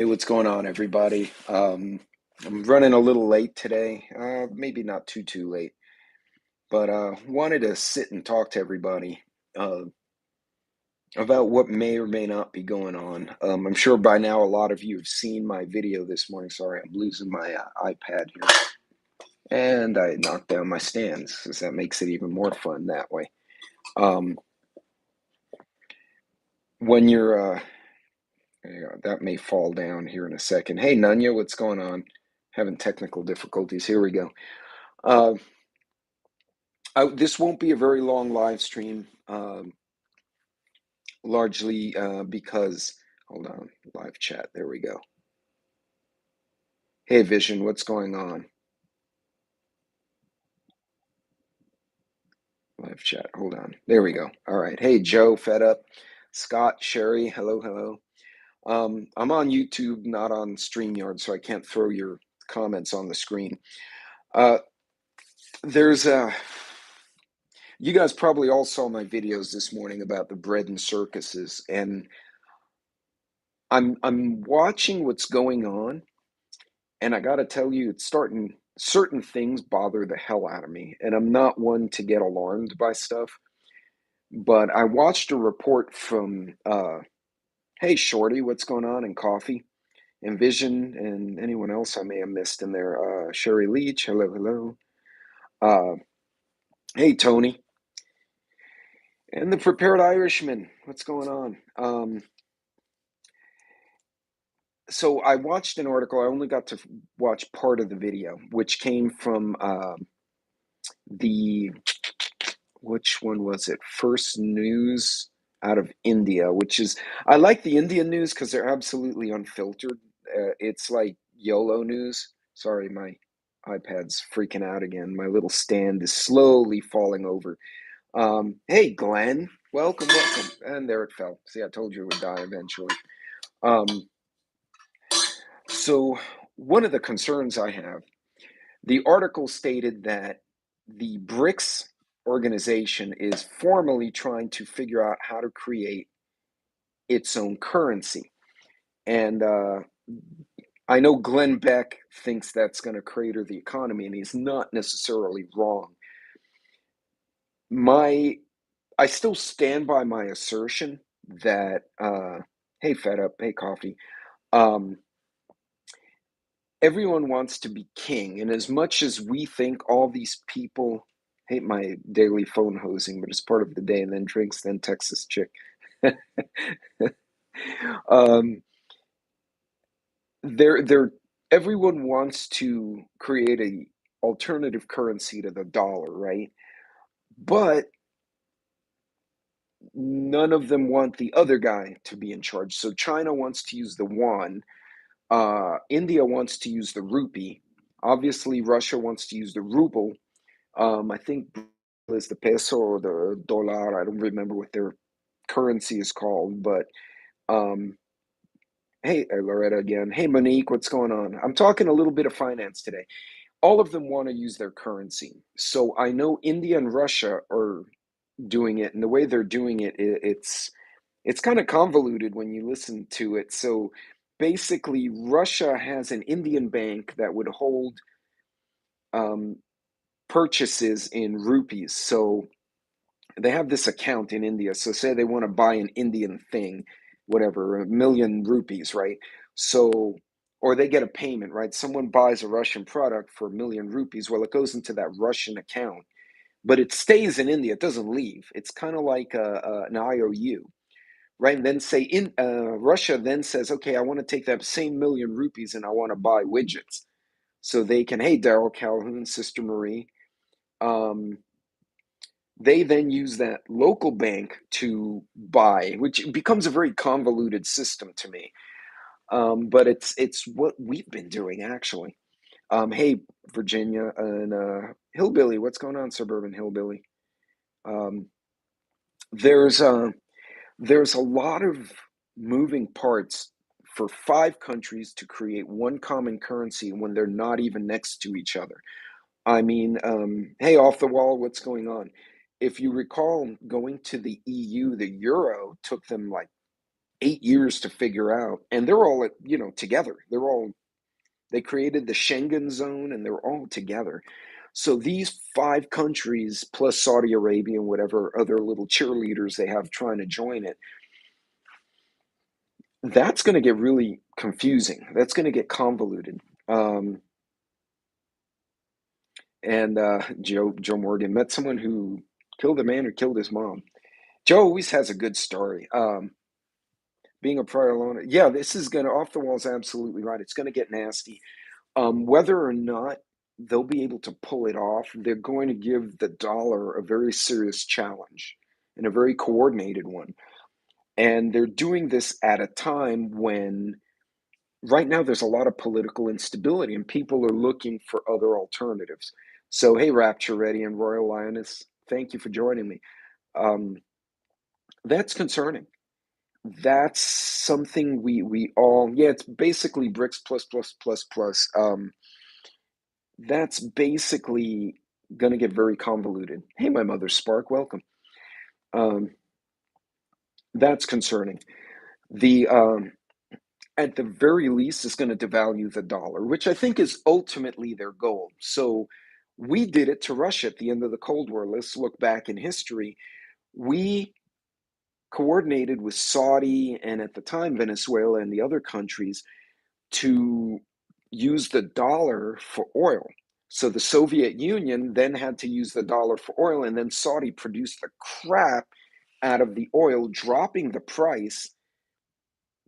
Hey, what's going on, everybody? I'm running a little late today. Maybe not too late, but wanted to sit and talk to everybody uh, about what may or may not be going on. I'm sure by now a lot of you have seen my video this morning. Sorry, I'm losing my iPad here, and I knocked down my stands, because that makes it even more fun that way. Um, when you're there you go. That may fall down here in a second. Hey, Nunya, what's going on? Having technical difficulties. Here we go. Uh, this won't be a very long live stream, largely because, hold on, live chat, there we go. Hey, Vision, what's going on? Live chat, hold on. There we go. All right. Hey, Joe, Fed Up. Scott, Sherry, hello. I'm on YouTube, not on StreamYard, so I can't throw your comments on the screen. Uh, there's you guys probably all saw my videos this morning about the bread and circuses, and I'm watching what's going on, and I gotta tell you, it's starting, certain things bother the hell out of me, and I'm not one to get alarmed by stuff. But I watched a report from hey Shorty, what's going on, and Coffee and Vision and anyone else I may have missed in there. Sherry Leach, hello. Uh, hey Tony. And the Prepared Irishman, what's going on? So I watched an article. I only got to watch part of the video, which came from the, which one was it? First News out of India, which is, I like the Indian news because they're absolutely unfiltered. It's like YOLO news. Sorry, my iPad's freaking out again. My little stand is slowly falling over. Hey, Glenn, welcome. And there it fell. See, I told you it would die eventually. Um, so, one of the concerns I have, the article stated that the BRICS organization is formally trying to figure out how to create its own currency. And I know Glenn Beck thinks that's going to crater the economy, and he's not necessarily wrong. I still stand by my assertion that, hey, Fed Up, hey, Coffee, um, everyone wants to be king. And as much as we think all these people, hate my daily phone hosing, but it's part of the day, and then drinks, then Texas chick. um, they're everyone wants to create a alternative currency to the dollar, right? But none of them want the other guy to be in charge. So China wants to use the yuan. India wants to use the rupee. Obviously, Russia wants to use the ruble. I think is the peso or the dollar. I don't remember what their currency is called, but um, hey, Loretta again. Hey, Monique, what's going on? I'm talking a little bit of finance today. All of them want to use their currency. So I know India and Russia are doing it, and the way they're doing it, it's kind of convoluted when you listen to it. So basically, Russia has an Indian bank that would hold um, purchases in rupees. So they have this account in India. So say they want to buy an Indian thing, whatever, 1,000,000 rupees, right? So, or they get a payment, right? Someone buys a Russian product for 1,000,000 rupees. Well, it goes into that Russian account, but it stays in India. It doesn't leave. It's kind of like an IOU, right? And then say in Russia then says, okay, I want to take that same 1,000,000 rupees and I want to buy widgets. So they can, hey, Daryl Calhoun, Sister Marie. Um, they then use that local bank to buy, which becomes a very convoluted system to me. But it's what we've been doing actually. Hey, Virginia and Hillbilly, what's going on, Suburban Hillbilly? Um, there's there's a lot of moving parts for five countries to create one common currency when they're not even next to each other. I mean, hey, off the wall, what's going on? If you recall, going to the EU, the euro took them like 8 years to figure out, and they're all together. They created the Schengen zone, and they're all together. So these 5 countries plus Saudi Arabia and whatever other little cheerleaders they have trying to join it, that's going to get really confusing. That's going to get convoluted. Um, and Joe Morgan met someone who killed a man who killed his mom. Joe always has a good story. Being a prior loner, yeah, this is going to off the walls. Absolutely right. It's going to get nasty. Whether or not they'll be able to pull it off, they're going to give the dollar a very serious challenge and a very coordinated one. And they're doing this at a time when, right now, there's a lot of political instability and people are looking for other alternatives. So, hey, Rapture Ready and Royal Lioness, thank you for joining me. Um, that's concerning. That's something we all, yeah, it's basically bricks plus plus plus plus. That's basically going to get very convoluted. Hey, my mother, Spark, welcome. Um, that's concerning. The At the very least, it's going to devalue the dollar, which I think is ultimately their goal. So we did it to Russia at the end of the Cold War. Let's look back in history. We coordinated with Saudi and at the time Venezuela and the other countries to use the dollar for oil. So the Soviet Union then had to use the dollar for oil, and then Saudi produced the crap out of the oil, dropping the price,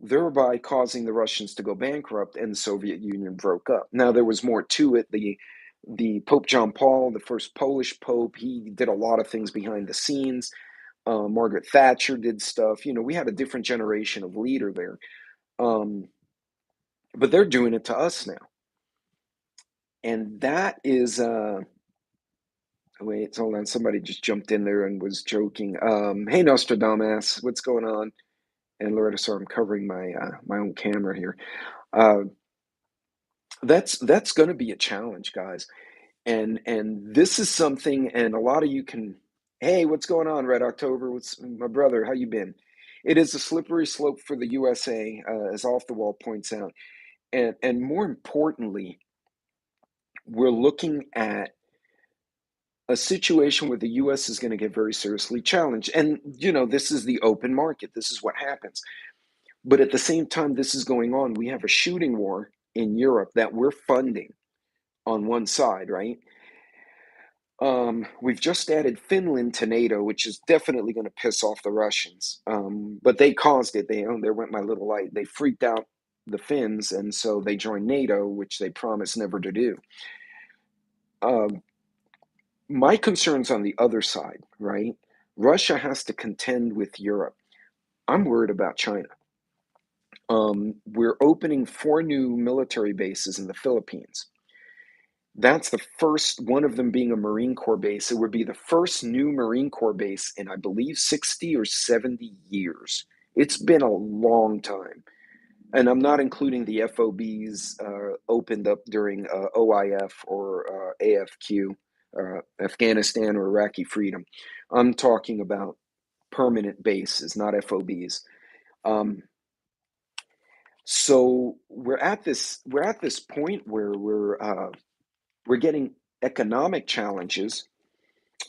thereby causing the Russians to go bankrupt, and the Soviet Union broke up. Now there was more to it. The Pope John Paul, the first Polish Pope, he did a lot of things behind the scenes. Margaret Thatcher did stuff. We had a different generation of leader there. Um, but they're doing it to us now. And that is, wait, hold on. Somebody just jumped in there and was joking. Hey, Nostradamus, what's going on? And Loretta, sorry, I'm covering my own camera here. Uh, that's going to be a challenge, guys. And this is something, and a lot of you can. Hey, what's going on, Red October? What's my brother? How you been? It is a slippery slope for the USA, as Off the Wall points out, and more importantly, we're looking at a situation where the US is going to get very seriously challenged. And, this is the open market. This is what happens. But at the same time, this is going on. We have a shooting war in Europe that we're funding on one side, right? We've just added Finland to NATO, which is definitely going to piss off the Russians. But they caused it. There went my little light. They freaked out the Finns, and so they joined NATO, which they promised never to do. Um, my concern's on the other side, right? Russia has to contend with Europe. I'm worried about China. We're opening 4 new military bases in the Philippines. That's the first one of them being a Marine Corps base. It would be the first new Marine Corps base in, I believe, 60 or 70 years. It's been a long time. And I'm not including the FOBs opened up during OIF or AFQ, Afghanistan or Iraqi Freedom. I'm talking about permanent bases, not FOBs. Um, so we're at this point where we're getting economic challenges,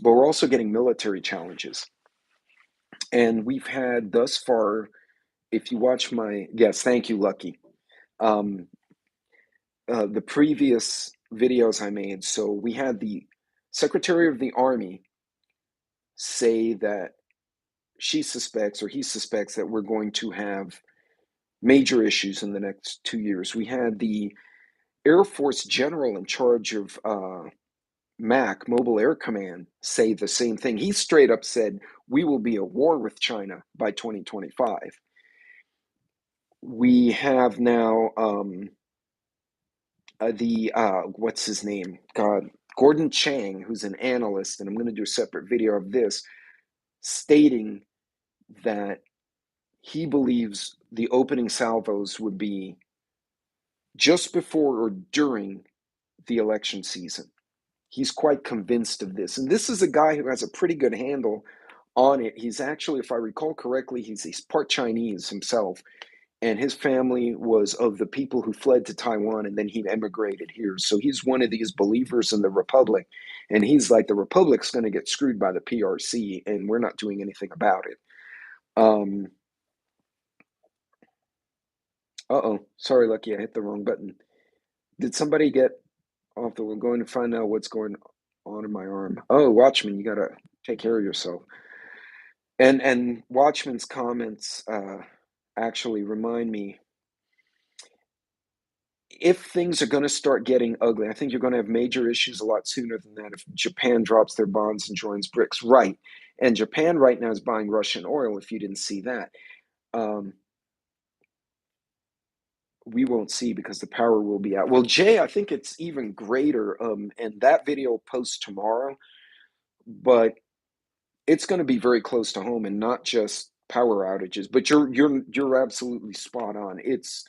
but we're also getting military challenges. And we've had thus far, if you watch my, yes, thank you, Lucky. Um, the previous videos I made. So we had the Secretary of the Army say that she suspects or he suspects that we're going to have major issues in the next 2 years. We had the Air Force General in charge of MAC, Mobile Air Command, say the same thing. He straight up said, we will be at war with China by 2025. We have now what's his name? God, Gordon Chang, who's an analyst, and I'm going to do a separate video of this, stating that he believes the opening salvos would be just before or during the election season. He's quite convinced of this. And this is a guy who has a pretty good handle on it. He's actually, if I recall correctly, he's part Chinese himself, and his family was of the people who fled to Taiwan and then he emigrated here. So he's one of these believers in the Republic, and he's like, the Republic's going to get screwed by the PRC, and we're not doing anything about it. Um, uh-oh, sorry, Lucky, I hit the wrong button. Did somebody get off the? We're going to find out what's going on in my arm. Oh, Watchman, you gotta take care of yourself. And Watchman's comments actually remind me, if things are going to start getting ugly, I think you're going to have major issues a lot sooner than that if Japan drops their bonds and joins BRICS. Right. And Japan right now is buying Russian oil, if you didn't see that. Um, we won't see because the power will be out. Well, Jay, I think it's even greater. And that video posts tomorrow, but it's going to be very close to home and not just power outages. But you're absolutely spot on. It's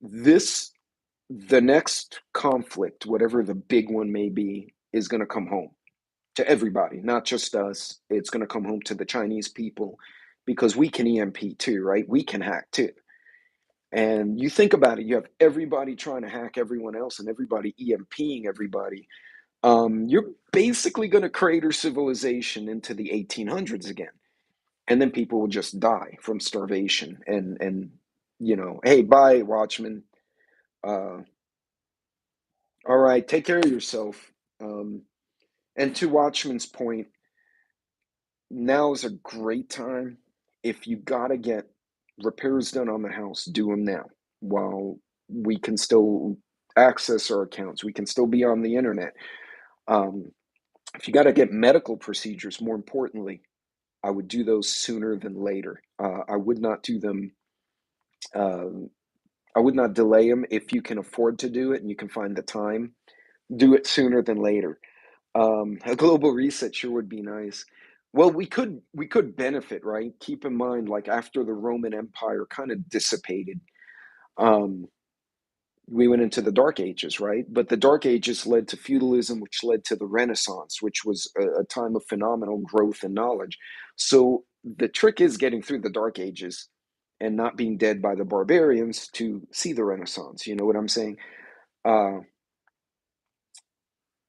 this the next conflict, whatever the big one may be, is going to come home to everybody, not just us. It's going to come home to the Chinese people because we can EMP too, right? We can hack too. And you think about it, you have everybody trying to hack everyone else and everybody EMPing everybody. You're basically going to crater civilization into the 1800s again. And then people will just die from starvation. Hey, bye, Watchmen. Uh, all right, take care of yourself. Um, and to Watchman's point, now is a great time. If you got to get repairs done on the house, do them now while we can still access our accounts. We can still be on the internet. Um, if you got to get medical procedures, more importantly, I would do those sooner than later. I would not do them. Uh, I would not delay them if you can afford to do it and you can find the time. Do it sooner than later. A global reset sure would be nice. Well, we could benefit, right? Keep in mind, like after the Roman Empire kind of dissipated, um, we went into the Dark Ages, right? But the Dark Ages led to feudalism, which led to the Renaissance, which was a time of phenomenal growth and knowledge. So the trick is getting through the Dark Ages and not being dead by the barbarians to see the Renaissance. You know what I'm saying? Uh,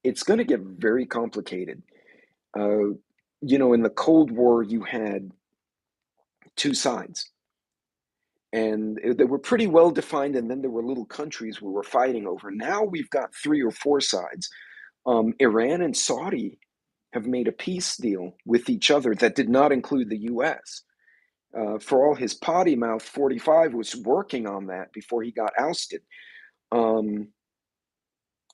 it's going to get very complicated. Uh, in the Cold War, you had two sides, and they were pretty well defined, and then there were little countries we were fighting over. Now we've got three or four sides. Iran and Saudi have made a peace deal with each other that did not include the US. For all his potty mouth, 45 was working on that before he got ousted. Um,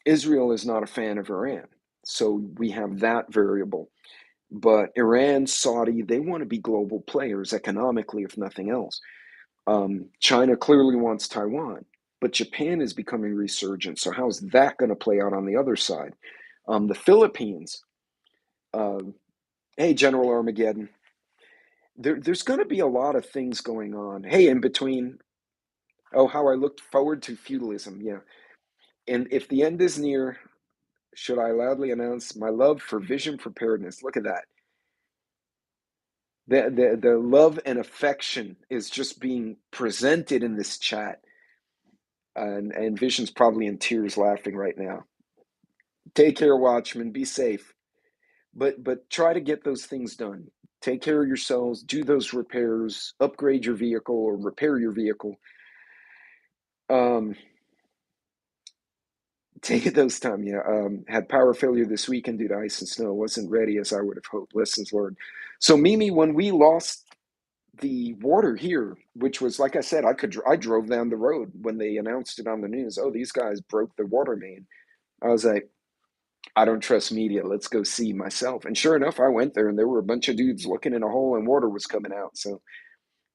Israel is not a fan of Iran. So we have that variable. But Iran, Saudi, they want to be global players economically, if nothing else. China clearly wants Taiwan, but Japan is becoming resurgent. So how's that going to play out on the other side? The Philippines, uh, hey, General Armageddon, there's going to be a lot of things going on. Hey, in between, oh, how I looked forward to feudalism. Yeah. And if the end is near, should I loudly announce my love for vision preparedness? Look at that. The love and affection is just being presented in this chat. And Vision's probably in tears laughing right now. Take care, Watchmen. Be safe. But try to get those things done. Take care of yourselves. Do those repairs. Upgrade your vehicle or repair your vehicle. Um, Take it those time. Yeah. Had power failure this weekend due to ice and snow. Wasn't ready as I would have hoped. Lessons learned. So Mimi, when we lost the water here, which was like I said, I drove down the road when they announced it on the news. Oh, these guys broke the water main. I was like, I don't trust media. Let's go see myself. And sure enough, I went there and there were a bunch of dudes looking in a hole and water was coming out. So,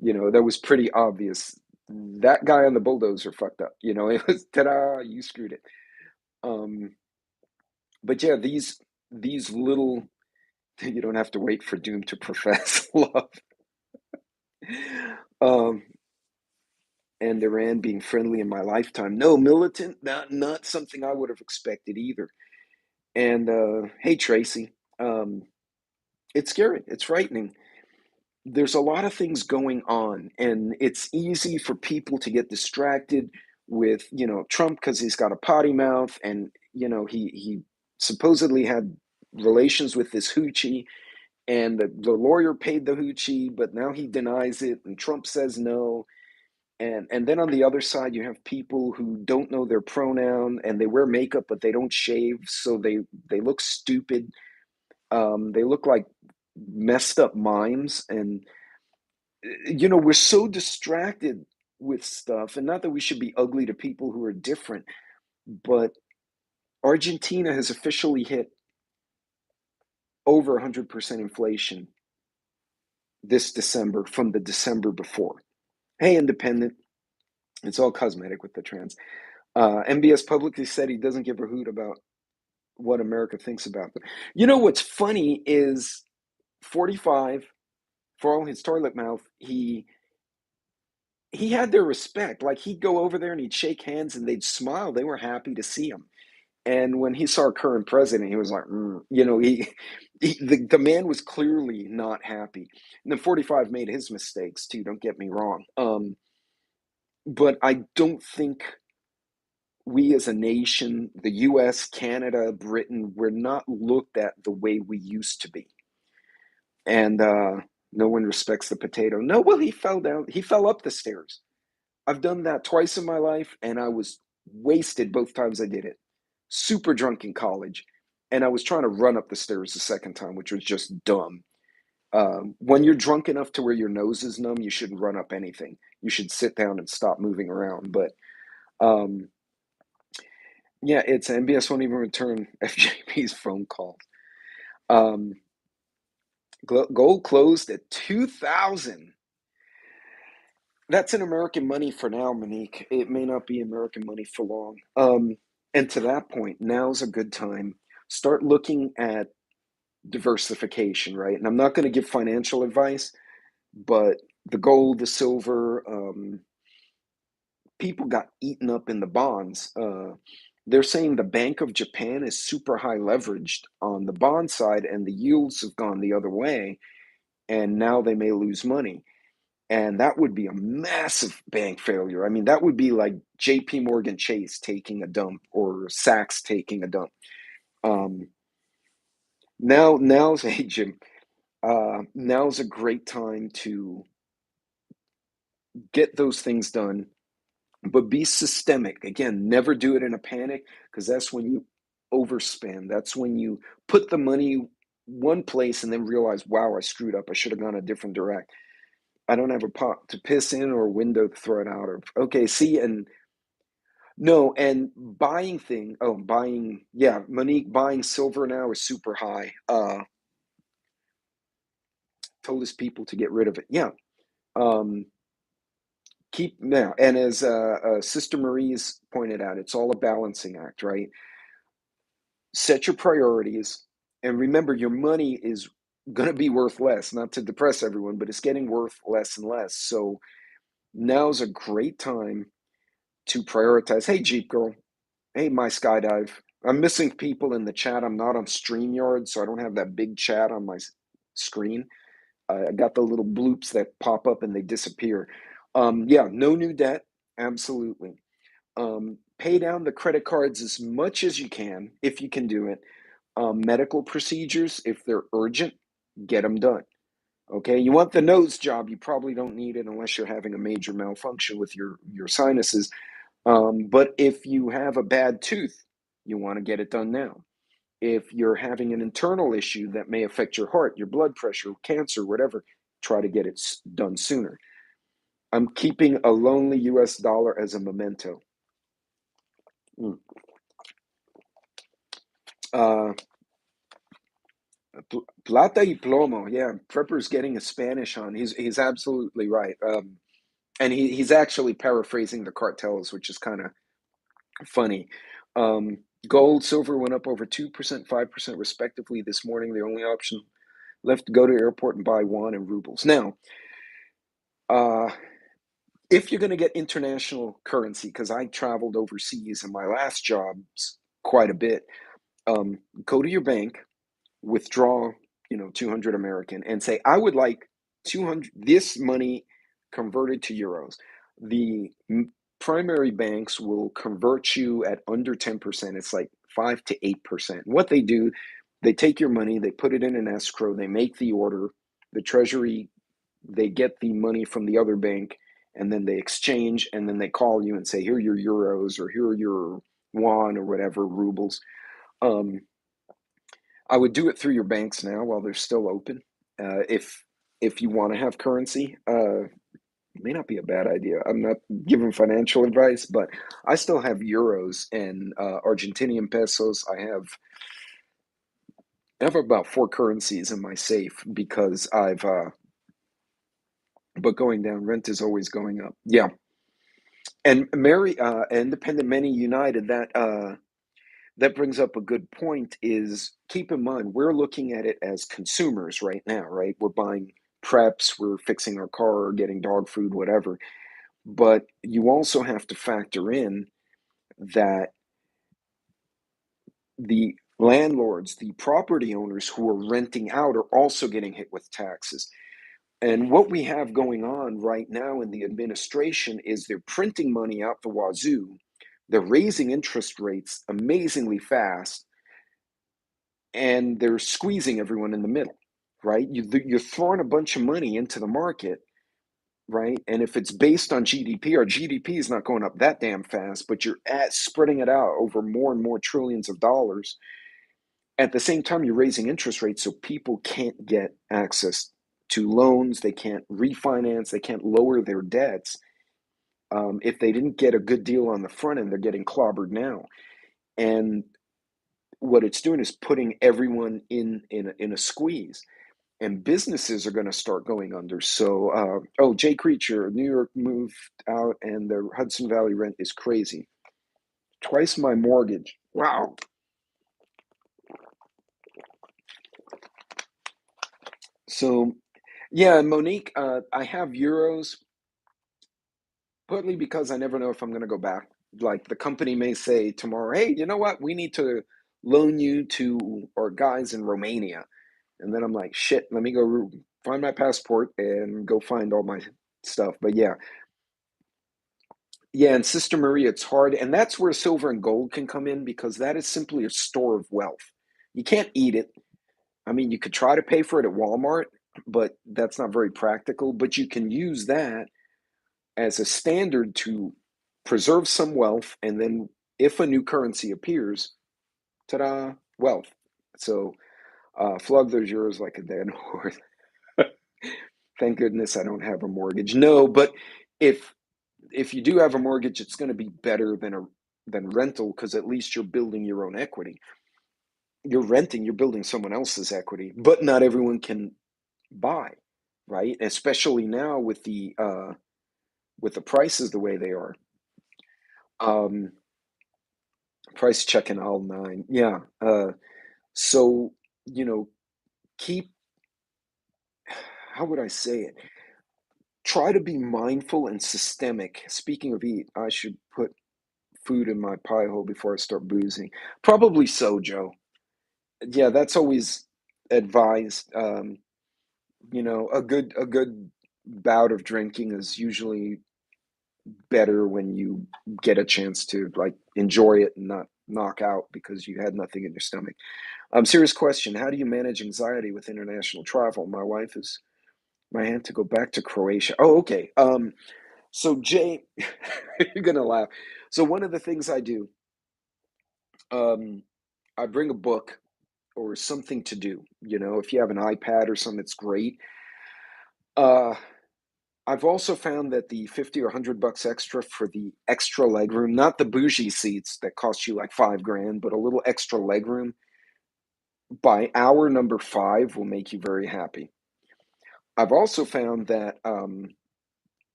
that was pretty obvious. That guy on the bulldozer fucked up. It was ta-da, you screwed it. Um, but yeah, these little you don't have to wait for doom to profess love. Um, and Iran being friendly in my lifetime. No, militant, not something I would have expected either. And hey, Tracy, It's scary. It's frightening. There's a lot of things going on, and it's easy for people to get distracted with, Trump because he's got a potty mouth, and he supposedly had relations with this hoochie, and the lawyer paid the hoochie, but now he denies it, and Trump says no. And then on the other side, you have people who don't know their pronoun and they wear makeup, but they don't shave, so they look stupid. They look like messed up mimes, and we're so distracted with stuff. And not that we should be ugly to people who are different, but Argentina has officially hit over 100% inflation this December from the December before. Hey, independent, it's all cosmetic with the trans. MBS publicly said he doesn't give a hoot about what America thinks about them. What's funny is 45, for all his toilet mouth, he had their respect. Like, he'd go over there and he'd shake hands and they'd smile. They were happy to see him. And when he saw our current president, he was like, the man was clearly not happy. And then 45 made his mistakes too. Don't get me wrong. But I don't think we as a nation, the US, Canada, Britain, we're not looked at the way we used to be. And no one respects the potato. No, well, he fell down. He fell up the stairs. I've done that twice in my life, and I was wasted both times I did it. Super drunk in college. And I was trying to run up the stairs the second time, which was just dumb. When you're drunk enough to where your nose is numb, you shouldn't run up anything. You should sit down and stop moving around. But um, yeah, it's MBS won't even return FJP's phone calls. Um, Gold closed at 2,000. That's in American money for now, Monique. It may not be American money for long. And to that point, now's a good time. Start looking at diversification, right? And I'm not going to give financial advice, but the gold, the silver, people got eaten up in the bonds. They're saying the Bank of Japan is super high leveraged on the bond side, and the yields have gone the other way, and now they may lose money. And that would be a massive bank failure. I mean, that would be like JP Morgan Chase taking a dump or Saks taking a dump. Um, now's hey Jim, now's a great time to get those things done, but be systemic. Again, never do it in a panic, because that's when you overspend. That's when you put the money one place and then realize, wow, I screwed up. I should have gone a different direct. I don't have a pot to piss in or a window to throw it out of. Okay, see, and no, and yeah, Monique, buying silver now is super high. Told his people to get rid of it. Yeah. Um, keep now, and as Sister Marie's pointed out, it's all a balancing act, right? Set your priorities, and remember, your money is going to be worth less. Not to depress everyone, but it's getting worth less and less. So now's a great time to prioritize. Hey, Jeep Girl. Hey, my skydive. I'm missing people in the chat. I'm not on StreamYard, so I don't have that big chat on my screen. I got the little bloops that pop up and they disappear. Yeah, no new debt. Absolutely. Pay down the credit cards as much as you can, if you can do it. Medical procedures, if they're urgent, get them done. Okay, you want the nose job, you probably don't need it unless you're having a major malfunction with your sinuses. But if you have a bad tooth, you want to get it done now. If you're having an internal issue that may affect your heart, your blood pressure, cancer, whatever, try to get it done sooner. I'm keeping a lonely US dollar as a memento. Mm. Uh, Plata y plomo. Yeah, Prepper's getting a Spanish on. He's absolutely right. And he's actually paraphrasing the cartels, which is kind of funny. Um, Gold, silver went up over 2%, 5% respectively this morning. The only option left to go to airport and buy yuan and rubles. Now, uh, if you're going to get international currency, because I traveled overseas in my last jobs quite a bit, go to your bank, withdraw. 200 American, and say, I would like 200, this money converted to euros. The primary banks will convert you at under 10%. It's like 5 to 8%. What they do, they take your money, they put it in an escrow, they make the order, the treasury, they get the money from the other bank, and then they exchange, and then they call you and say, here are your euros, or here are your won, or whatever, rubles. Um, I would do it through your banks now while they're still open. If you want to have currency, it may not be a bad idea. I'm not giving financial advice, but I still have euros and Argentinian pesos. I have about four currencies in my safe because but going down, rent is always going up. Yeah, and Mary, Independent Many United. That brings up a good point. Is keep in mind we're looking at it as consumers right now, right? We're buying preps, we're fixing our car, or getting dog food, whatever. But you also have to factor in that the landlords, the property owners who are renting out, are also getting hit with taxes. And what we have going on right now in the administration is they're printing money out the wazoo. They're raising interest rates amazingly fast, and they're squeezing everyone in the middle, right? You're throwing a bunch of money into the market, right? And if it's based on GDP, our GDP is not going up that damn fast, but you're spreading it out over more and more trillions of dollars. At the same time, you're raising interest rates so people can't get access to loans, they can't refinance, they can't lower their debts. If they didn't get a good deal on the front end, they're getting clobbered now. And what it's doing is putting everyone in a squeeze, and businesses are going to start going under. So, Jay Creature, New York moved out, and the Hudson Valley rent is crazy. Twice my mortgage. Wow. So, yeah, Monique, I have euros, partly because I never know if I'm going to go back. Like the company may say tomorrow, hey, you know what? We need to loan you to our guys in Romania. And then I'm like, shit, let me go find my passport and go find all my stuff. But yeah, yeah, and Sister Maria, it's hard. And that's where silver and gold can come in, because that is simply a store of wealth. You can't eat it. I mean, you could try to pay for it at Walmart, but that's not very practical. But you can use that as a standard to preserve some wealth. And then if a new currency appears, ta-da, wealth. So flug those euros like a dead horse. Thank goodness I don't have a mortgage. No, but if if you do have a mortgage, it's going to be better than rental, because at least you're building your own equity. You're renting, you're building someone else's equity, but not everyone can buy, right? Especially now with the prices the way they are. Um, Price checking all nine. Yeah. So, you know, keep, how would I say it? Try to be mindful and systemic. Speaking of eat, I should put food in my pie hole before I start boozing. Probably so, Joe. Yeah, that's always advised. A good bout of drinking is usually better when you get a chance to like enjoy it and not knock out because you had nothing in your stomach. Serious question. How do you manage anxiety with international travel? My wife is my aunt to go back to Croatia. Oh, okay. So Jay, you're gonna laugh. So one of the things I do, um, I bring a book or something to do. If you have an iPad or something, it's great. Uh, I've also found that the 50 or $100 extra for the extra legroom, not the bougie seats that cost you like 5 grand, but a little extra legroom by hour number 5 will make you very happy. I've also found that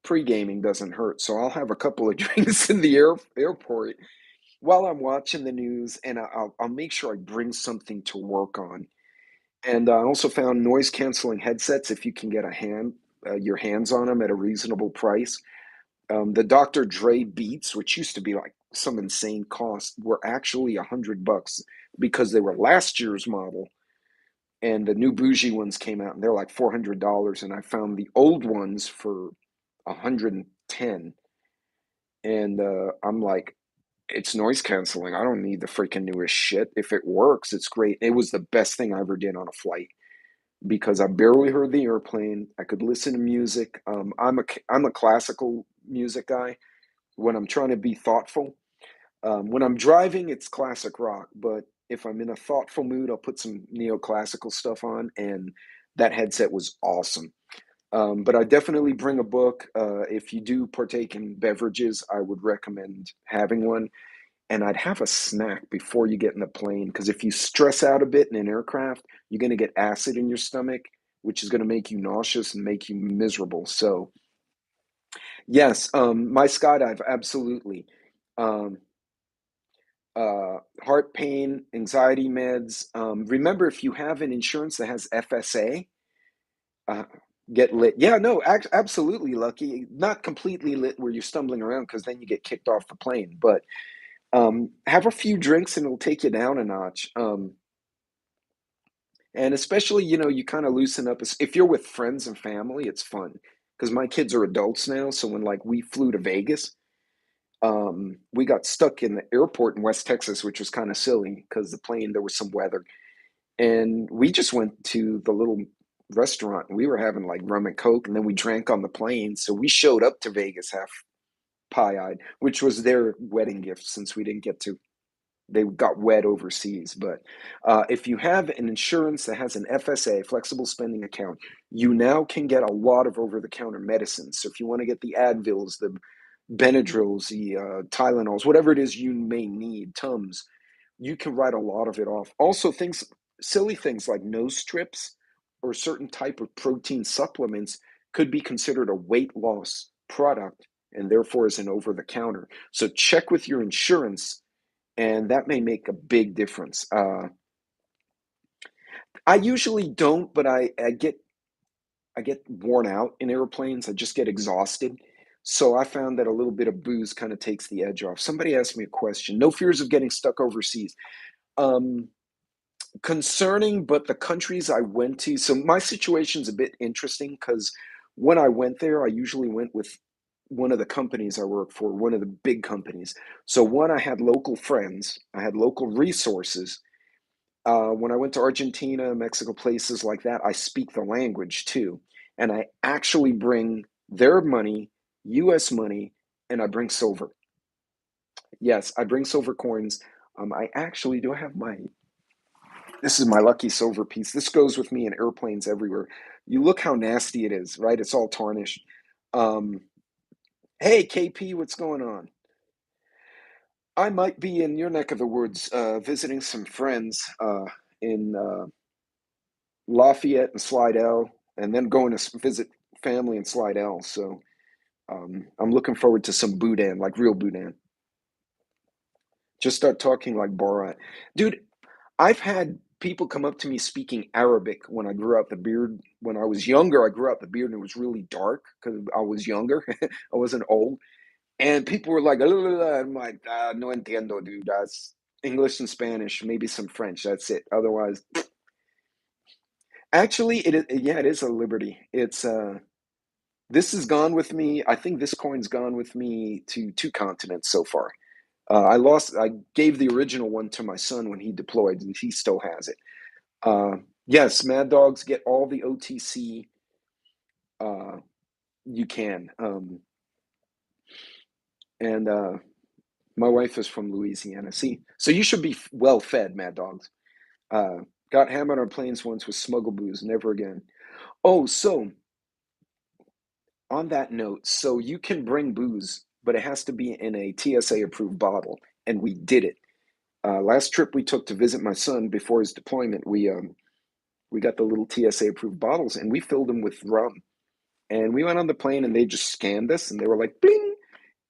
pre-gaming doesn't hurt, so I'll have a couple of drinks in the airport while I'm watching the news, and I'll make sure I bring something to work on. And I also found noise canceling headsets if you can get your hands on them at a reasonable price. The Dr. Dre Beats, which used to be like some insane cost, were actually $100 because they were last year's model. and the new bougie ones came out, and they're like $400, and I found the old ones for 110, and I'm like, it's noise canceling. I don't need the freaking newest shit. If it works, it's great. It was the best thing I ever did on a flight because I barely heard the airplane. I could listen to music. I'm a classical music guy when I'm trying to be thoughtful. When I'm driving, it's classic rock, but if I'm in a thoughtful mood, I'll put some neoclassical stuff on, and that headset was awesome. But I definitely bring a book. If you do partake in beverages, I would recommend having one. And I'd have a snack before you get in the plane, because if you stress out a bit in an aircraft, you're going to get acid in your stomach, which is going to make you nauseous and make you miserable. So, yes, my skydive, absolutely. Um, Heart pain, anxiety meds. Remember, if you have an insurance that has FSA, uh, get lit. Yeah, no, absolutely, Lucky. Not completely lit where you're stumbling around, because then you get kicked off the plane. But have a few drinks and it'll take you down a notch. And especially, you kind of loosen up. If you're with friends and family, it's fun. Because my kids are adults now, so when like we flew to Vegas, we got stuck in the airport in West Texas, which was kind of silly because the plane, there was some weather. And we just went to the little restaurant and we were having like rum and coke, and then we drank on the plane. So we showed up to Vegas half pie-eyed, which was their wedding gift since we didn't get to, they got wed overseas. But if you have an insurance that has an FSA, flexible spending account, you now can get a lot of over-the-counter medicines. So if you want to get the Advils, the Benadryls, the Tylenols, whatever it is you may need, Tums, you can write a lot of it off. Also, silly things like nose strips or certain type of protein supplements could be considered a weight loss product and therefore is an over-the-counter. So check with your insurance, and that may make a big difference. I usually don't, but I get worn out in airplanes. I just get exhausted. So I found that a little bit of booze kind of takes the edge off. Somebody asked me a question. No fears of getting stuck overseas. Um, Concerning, but the countries I went to. So my situation's a bit interesting because when I went there, I usually went with one of the companies I work for, one of the big companies. So one, I had local friends, I had local resources. When I went to Argentina, Mexico, places like that, I speak the language too. And I actually bring their money, US money, and I bring silver. Yes, I bring silver coins. I actually do have this is my lucky silver piece. This goes with me in airplanes everywhere. You look how nasty it is, right? It's all tarnished. Um, hey, KP, what's going on? I might be in your neck of the woods visiting some friends in Lafayette and Slidell, and then going to visit family in Slidell. So I'm looking forward to some boudin, like real boudin. Just start talking like Borat. Dude, I've had people come up to me speaking Arabic when I grew out the beard. When I was younger, I grew out the beard and it was really dark because I was younger. I wasn't old. And people were like, "La, la, la." I'm like, no entiendo, dude. That's English and Spanish, maybe some French. That's it. Otherwise, actually, yeah, it is a liberty. This has gone with me. I think this coin's gone with me to two continents so far. I gave the original one to my son when he deployed, and he still has it. Yes, Mad Dogs, get all the OTC uh, you can. And my wife is from Louisiana. See, so you should be well fed, Mad Dogs. Uh, got hammered on planes once with smuggle booze, never again. Oh, so on that note, so you can bring booze, but it has to be in a TSA approved bottle, and we did it. Last trip we took to visit my son before his deployment, we got the little TSA approved bottles and we filled them with rum. And we went on the plane and they just scanned us and they were like, bling.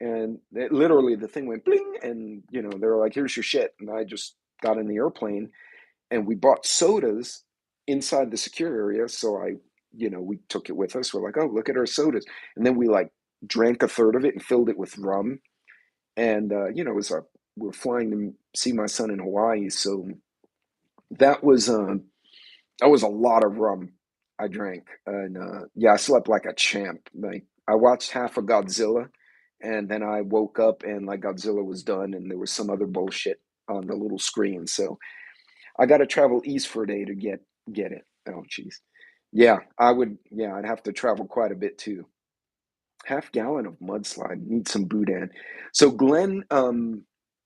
And literally the thing went bling. And, they were like, here's your shit. And I just got in the airplane and we bought sodas inside the secure area. So we took it with us. We're like, oh, look at our sodas. And then we like drank a third of it and filled it with rum. And, it was we're flying to see my son in Hawaii. So that was, That was a lot of rum I drank, and yeah, I slept like a champ. Like I watched half of Godzilla, and then I woke up and like Godzilla was done, and there was some other bullshit on the little screen. So I got to travel east for a day to get it. Oh, jeez. Yeah, I would. Yeah, I'd have to travel quite a bit too. Half gallon of mudslide. Need some boudin. So Glenn,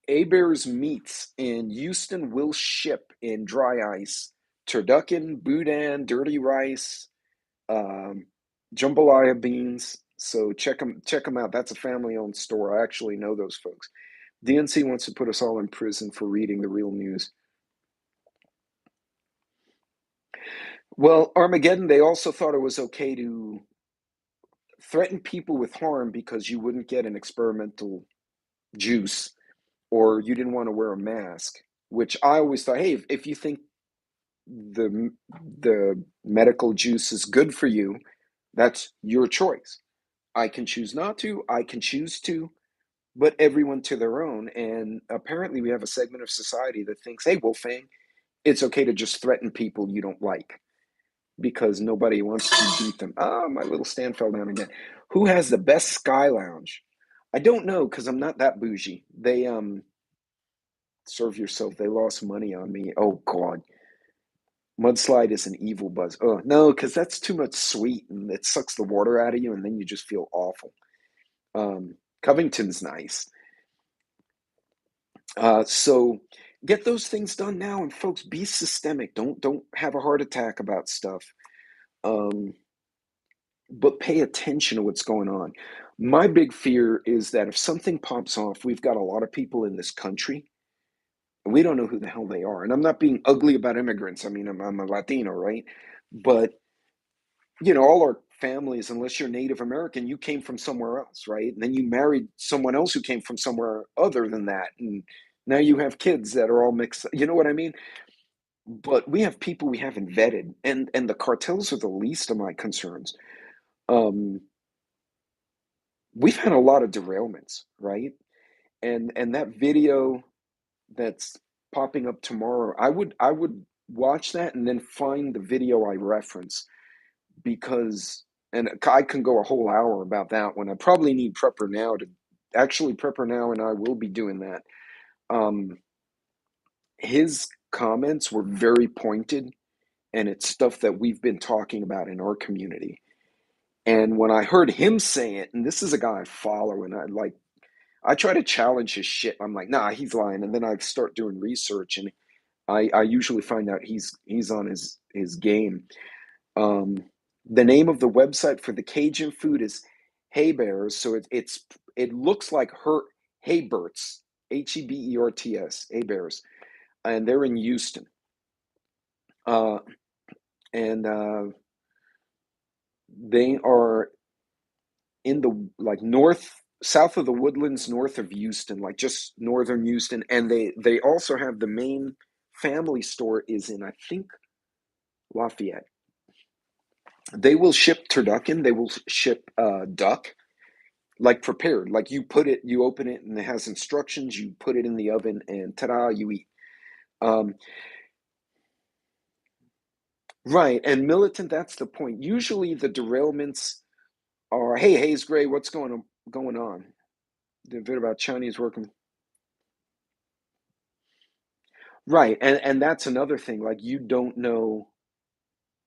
Abear's Meats in Houston will ship in dry ice. Turducken, boudin, dirty rice, um, jambalaya beans. So check them out. That's a family-owned store. I actually know those folks. DNC wants to put us all in prison for reading the real news. Well, Armageddon, they also thought it was okay to threaten people with harm because you wouldn't get an experimental juice or you didn't want to wear a mask, which I always thought, hey, if you think the the medical juice is good for you, that's your choice. I can choose not to, I can choose to, but everyone to their own. And apparently we have a segment of society that thinks, hey, Wolfang, it's okay to just threaten people you don't like because nobody wants to beat them. Ah, my little stand fell down again. Who has the best sky lounge? I don't know because I'm not that bougie. They serve yourself. They lost money on me. Oh God, mudslide is an evil buzz. Oh no, because that's too much sweet and it sucks the water out of you, and then you just feel awful. Covington's nice. So get those things done now, and folks, be systemic. Don't have a heart attack about stuff. Um, but pay attention to what's going on. My big fear is that if something pops off, we've got a lot of people in this country, and we don't know who the hell they are. And I'm not being ugly about immigrants. I mean, I'm a Latino, right? But all our families, unless you're Native American, you came from somewhere else, right? And then you married someone else who came from somewhere other than that, and now you have kids that are all mixed. You know what I mean? But we have people we haven't vetted, and the cartels are the least of my concerns. Um, we've had a lot of derailments, right? And that video that's popping up tomorrow, I would watch that and then find the video I reference because and I can go a whole hour about that one. I probably need Prepper Now to actually Prepper Now, and I will be doing that. Um, his comments were very pointed, and it's stuff that we've been talking about in our community. And when I heard him say it, and this is a guy I follow, and I try to challenge his shit. I'm like, nah, he's lying. And then I start doing research, and I usually find out he's on his game. Um, the name of the website for the Cajun food is Hay Bears. So it looks like her Hayberts, Heberts, Hay Bears, and they're in Houston. Uh, and they are in the like south of the Woodlands, north of Houston, like just northern Houston, and they also have the main family store is in I think Lafayette. They will ship turducken. They will ship duck like prepared. Like you open it, and it has instructions. You put it in the oven, and ta-da, you eat. Um, right, and militant. That's the point. Usually, the derailments are, "Hey, Hayes Gray, what's going on?" The bit about Chinese working. Right, and that's another thing. Like you don't know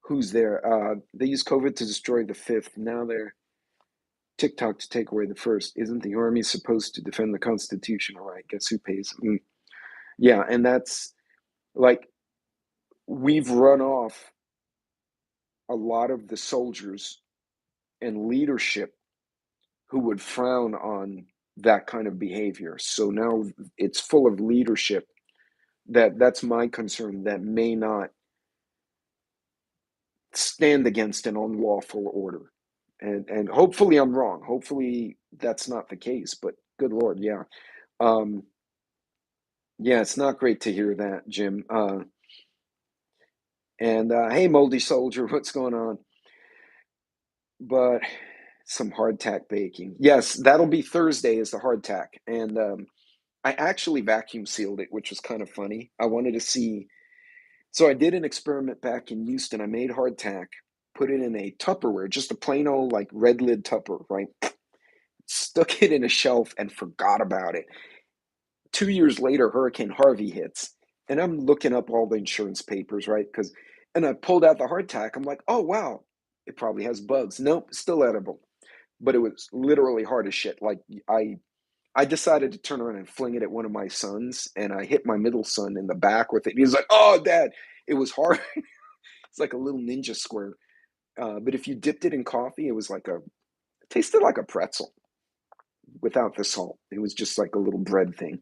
who's there. They use COVID to destroy the fifth. Now they're TikTok to take away the first. Isn't the army supposed to defend the Constitution? All right, guess who pays? Yeah, and that's like we've run off a lot of the soldiers and leadership who would frown on that kind of behavior. So now it's full of leadership that's my concern that may not stand against an unlawful order. And hopefully I'm wrong. Hopefully that's not the case, but good Lord, yeah. Um, yeah, it's not great to hear that, Jim. And hey, Moldy Soldier, what's going on? But some hardtack baking. Yes, that'll be Thursday is the hardtack. And I actually vacuum sealed it, which was kind of funny. I wanted to see So I did an experiment back in Houston. I made hardtack, put it in a Tupperware, just a plain old like red lid Tupper, right? Stuck it in a shelf and forgot about it. 2 years later, Hurricane Harvey hits, and I'm looking up all the insurance papers, right? And I pulled out the hardtack. I'm like, oh wow, it probably has bugs. Nope, still edible. But it was literally hard as shit. Like I decided to turn around and fling it at one of my sons, and I hit my middle son in the back with it. He was like, "Oh, Dad, it was hard." It's like a little ninja square. But if you dipped it in coffee, it tasted like a pretzel without the salt. It was just like a little bread thing.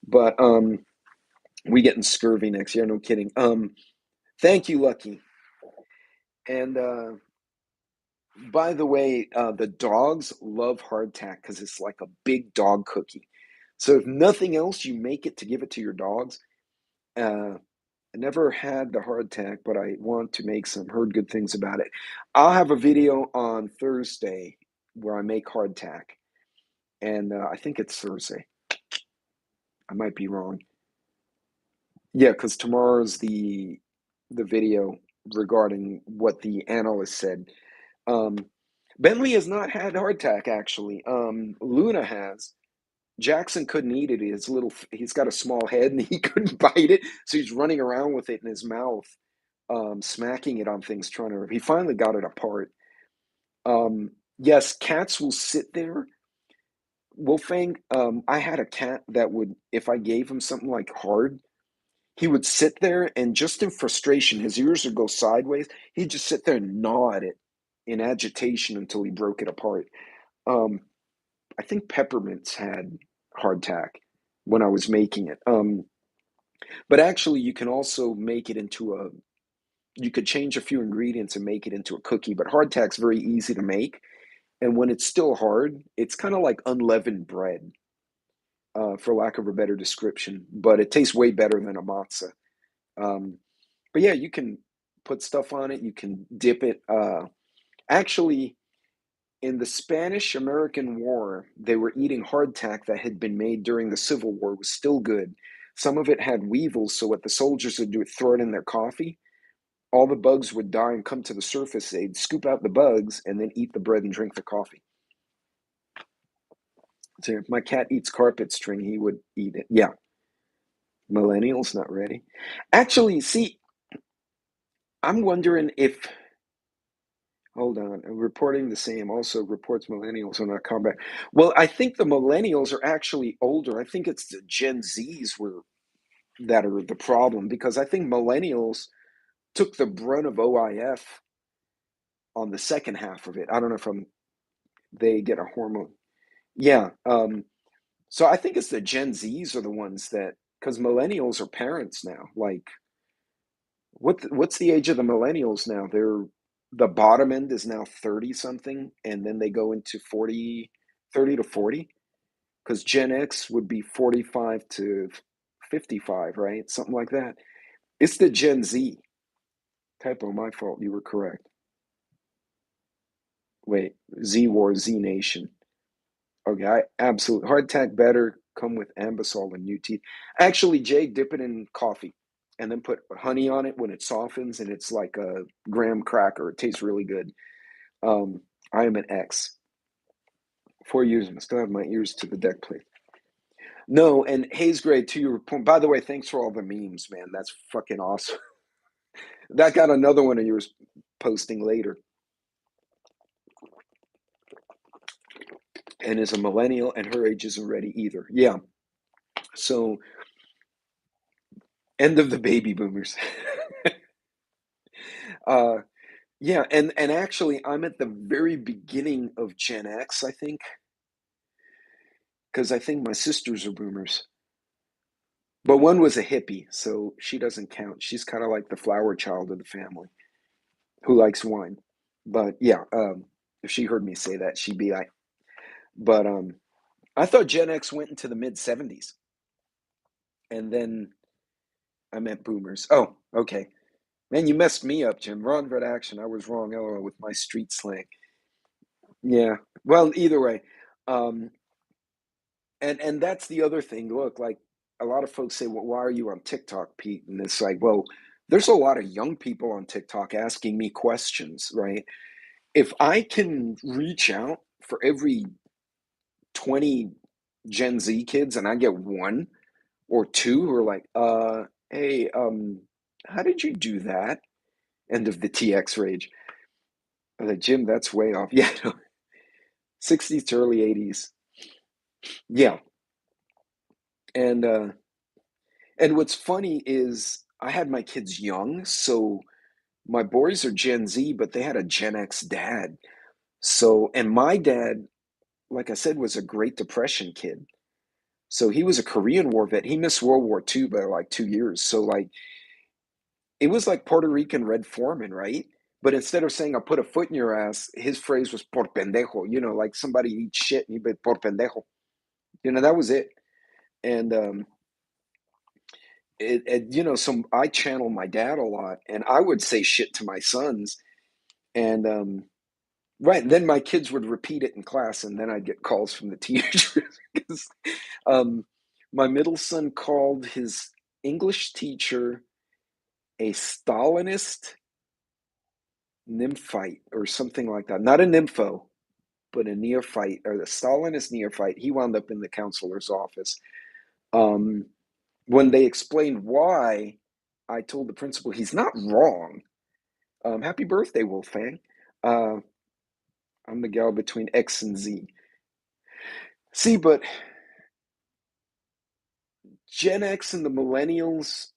But we getting scurvy next year. No kidding. Thank you, Lucky. And by the way, the dogs love hardtack because it's like a big dog cookie. So if nothing else, you make it to give it to your dogs. Uh, I never had the hardtack, but I want to make some. Heard good things about it. I'll have a video on Thursday where I make hardtack, and I think it's Thursday. I might be wrong. Yeah, because tomorrow's the video regarding what the analyst said. Um, Bentley has not had hardtack actually. Luna has. Jackson couldn't eat it. He's got a small head and he couldn't bite it, so he's running around with it in his mouth, smacking it on things, trying to. He finally got it apart. Yes, cats will sit there. Wolfgang, I had a cat that would, if I gave him something like hard, he would sit there and just in frustration, his ears would go sideways. He'd just sit there and gnaw at it in agitation until he broke it apart. Um, I think peppermints had hardtack when I was making it. But actually, you can also make it into a. You could change a few ingredients and make it into a cookie. But hardtack's very easy to make, and when it's still hard, it's kind of like unleavened bread, for lack of a better description. But it tastes way better than a matzah. Um, but yeah, you can put stuff on it. You can dip it. Actually, in the Spanish American War, they were eating hardtack that had been made during the Civil War, was still good. Some of it had weevils, so what the soldiers would do is throw it in their coffee. All the bugs would die and come to the surface. They'd scoop out the bugs and then eat the bread and drink the coffee. So if my cat eats carpet string, he would eat it. Yeah, millennials not ready. Actually, see, I'm wondering if hold on. Reporting the same also reports millennials are not combat. Well, I think the millennials are actually older. I think it's the Gen Zs that are the problem because I think millennials took the brunt of OIF on the second half of it. I don't know if they get a hormone. Yeah. So I think it's the Gen Zs are the ones that because millennials are parents now. Like what's the age of the millennials now? The bottom end is now 30 something, and then they go into 40, 30 to 40. Because Gen X would be 45 to 55, right? Something like that. It's the Gen Z. Typo, my fault. You were correct. Wait, Z War, Z Nation. Okay, I absolutely hardtack better come with Ambisol and new teeth. Actually, Jay, dip it in coffee and then put honey on it when it softens, and it's like a graham cracker. It tastes really good. I am an X. 4 years and I still have my ears to the deck plate. No, and Hayes Gray, to your point. By the way, thanks for all the memes, man. That's fucking awesome. That got another one of yours posting later. And is a millennial, and her age isn't ready either. Yeah. So end of the baby boomers. uh, yeah, and actually, I'm at the very beginning of Gen X, I think, because I think my sisters are boomers. But one was a hippie, so she doesn't count. She's kind of like the flower child of the family who likes wine. But yeah, if she heard me say that, she'd be like, but I thought Gen X went into the mid 70s, and then I meant boomers. Oh, okay. Man, you messed me up, Jim. Wrong red action. I was wrong, LOL, with my street slang. Yeah. Well, either way. Um, and that's the other thing. Look, like a lot of folks say, well, why are you on TikTok, Pete? And it's like, well, there's a lot of young people on TikTok asking me questions, right? If I can reach out for every 20 Gen Z kids and I get one or two who are like, hey, how did you do that? End of the TX rage. I'm like, Jim, that's way off. Yeah, no, 60s to early 80s. Yeah. And what's funny is I had my kids young, so my boys are Gen Z, but they had a Gen X dad. So, and my dad, like I said, was a Great Depression kid. So he was a Korean War vet. He missed World War II by like 2 years. So like it was like Puerto Rican Red Foreman, right? But instead of saying I'll put a foot in your ass, his phrase was por pendejo, like somebody eats shit and he be por pendejo. That was it. And so I channel my dad a lot and I would say shit to my sons. And right, then my kids would repeat it in class, and then I'd get calls from the teachers. 'Cause, um, my middle son called his English teacher a Stalinist nymphite or something like that. Not a nympho, but a neophyte or the Stalinist neophyte. He wound up in the counselor's office. Um, when they explained why, I told the principal he's not wrong. Happy birthday, Wolfgang. Uh, I'm the gal between X and Z. See, but Gen X and the millennials